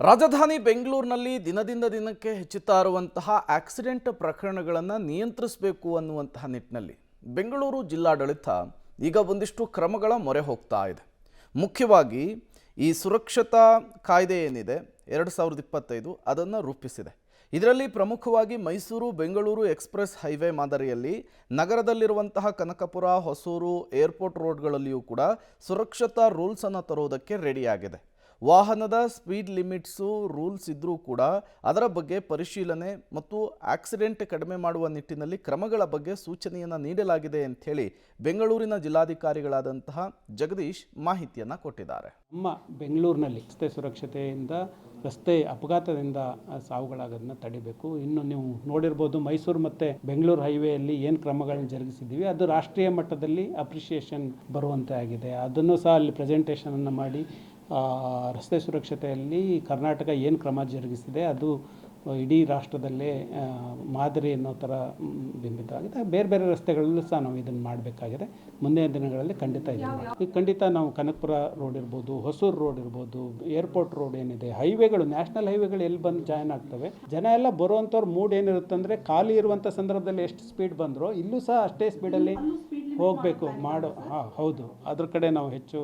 ರಾಜಧಾನಿ ಬೆಂಗಳೂರಿನಲ್ಲಿ ದಿನದಿಂದ ದಿನಕ್ಕೆ ಹೆಚ್ಚುತ್ತಾ ಇರುವಂತಹ ಆಕ್ಸಿಡೆಂಟ್ ಪ್ರಕರಣಗಳನ್ನು ನಿಯಂತ್ರಿಸಬೇಕು ಅನ್ನುವಂತಹ ನಿಟ್ಟಿನಲ್ಲಿ ಬೆಂಗಳೂರು ಜಿಲ್ಲಾಡಳಿತ ಈಗ ಒಂದಿಷ್ಟು ಕ್ರಮಗಳ ಮೊರೆ ಹೋಗ್ತಾ ಇದೆ. ಮುಖ್ಯವಾಗಿ ಈ ಸುರಕ್ಷತಾ ಕಾಯ್ದೆ ಏನಿದೆ 2025 ಅದನ್ನು ರೂಪಿಸಿದೆ. ಇದರಲ್ಲಿ ಪ್ರಮುಖವಾಗಿ ಮೈಸೂರು ಬೆಂಗಳೂರು ಎಕ್ಸ್‌ಪ್ರೆಸ್ ಹೈವೇ ಮಾದರಿಯಲ್ಲಿ ನಗರದಲ್ಲಿರುವಂತಹ ಕನಕಪುರ, ಹೊಸೂರು, ಏರ್ಪೋರ್ಟ್ ರೋಡ್ಗಳಲ್ಲಿಯೂ ಕೂಡ ಸುರಕ್ಷತಾ ರೂಲ್ಸ್ ಅನ್ನು ತರೋದಕ್ಕೆ ರೆಡಿಯಾಗಿದೆ. ವಾಹನದ ಸ್ಪೀಡ್ ಲಿಮಿಟ್ಸು ರೂಲ್ಸ್ ಇದ್ದರೂ ಕೂಡ ಅದರ ಬಗ್ಗೆ ಪರಿಶೀಲನೆ ಮತ್ತು ಆಕ್ಸಿಡೆಂಟ್ ಕಡಿಮೆ ಮಾಡುವ ನಿಟ್ಟಿನಲ್ಲಿ ಕ್ರಮಗಳ ಬಗ್ಗೆ ಸೂಚನೆಯನ್ನು ನೀಡಲಾಗಿದೆ ಅಂಥೇಳಿ ಬೆಂಗಳೂರಿನ ಜಿಲ್ಲಾಧಿಕಾರಿಗಳಾದಂತಹ ಜಗದೀಶ್ ಮಾಹಿತಿಯನ್ನು ಕೊಟ್ಟಿದ್ದಾರೆ. ನಮ್ಮ ಬೆಂಗಳೂರಿನಲ್ಲಿ ರಸ್ತೆ ಸುರಕ್ಷತೆಯಿಂದ ರಸ್ತೆ ಅಪಘಾತದಿಂದ ಸಾವುಗಳಾಗೋದನ್ನ ತಡಿಬೇಕು. ಇನ್ನು ನೀವು ನೋಡಿರ್ಬೋದು, ಮೈಸೂರು ಮತ್ತು ಬೆಂಗಳೂರು ಹೈವೇಯಲ್ಲಿ ಏನು ಕ್ರಮಗಳನ್ನ ಜರುಗಿಸಿದ್ದೀವಿ ಅದು ರಾಷ್ಟ್ರೀಯ ಮಟ್ಟದಲ್ಲಿ ಅಪ್ರಿಷಿಯೇಷನ್ ಬರುವಂತೆ ಆಗಿದೆ. ಅದನ್ನು ಸಹ ಅಲ್ಲಿ ಪ್ರೆಸೆಂಟೇಷನನ್ನು ಮಾಡಿ ರಸ್ತೆ ಸುರಕ್ಷತೆಯಲ್ಲಿ ಕರ್ನಾಟಕ ಏನು ಕ್ರಮ ಜರುಗಿಸಿದೆ ಅದು ಇಡೀ ರಾಷ್ಟ್ರದಲ್ಲೇ ಮಾದರಿ ಅನ್ನೋ ಥರ ಬಿಂಬಿತವಾಗಿದೆ. ಬೇರೆ ಬೇರೆ ರಸ್ತೆಗಳಲ್ಲೂ ಸಹ ನಾವು ಇದನ್ನು ಮಾಡಬೇಕಾಗಿದೆ. ಮುಂದಿನ ದಿನಗಳಲ್ಲಿ ಖಂಡಿತ ಇದೆ. ಖಂಡಿತ ನಾವು ಕನಕಪುರ ರೋಡ್ ಇರ್ಬೋದು, ಹೊಸೂರು ರೋಡ್ ಇರ್ಬೋದು, ಏರ್ಪೋರ್ಟ್ ರೋಡ್ ಏನಿದೆ, ಹೈವೇಗಳು, ನ್ಯಾಷನಲ್ ಹೈವೇಗಳು ಎಲ್ಲಿ ಬಂದು ಜಾಯ್ನ್ ಆಗ್ತವೆ, ಜನ ಎಲ್ಲ ಬರುವಂಥವ್ರ ಮೂಡ್ ಏನಿರುತ್ತೆ ಅಂದರೆ ಖಾಲಿ ಇರುವಂಥ ಸಂದರ್ಭದಲ್ಲಿ ಎಷ್ಟು ಸ್ಪೀಡ್ ಬಂದರೋ ಇಲ್ಲೂ ಸಹ ಅಷ್ಟೇ ಸ್ಪೀಡಲ್ಲಿ ಹೋಗಬೇಕು ಹೌದು, ಅದ್ರ ಕಡೆ ನಾವು ಹೆಚ್ಚು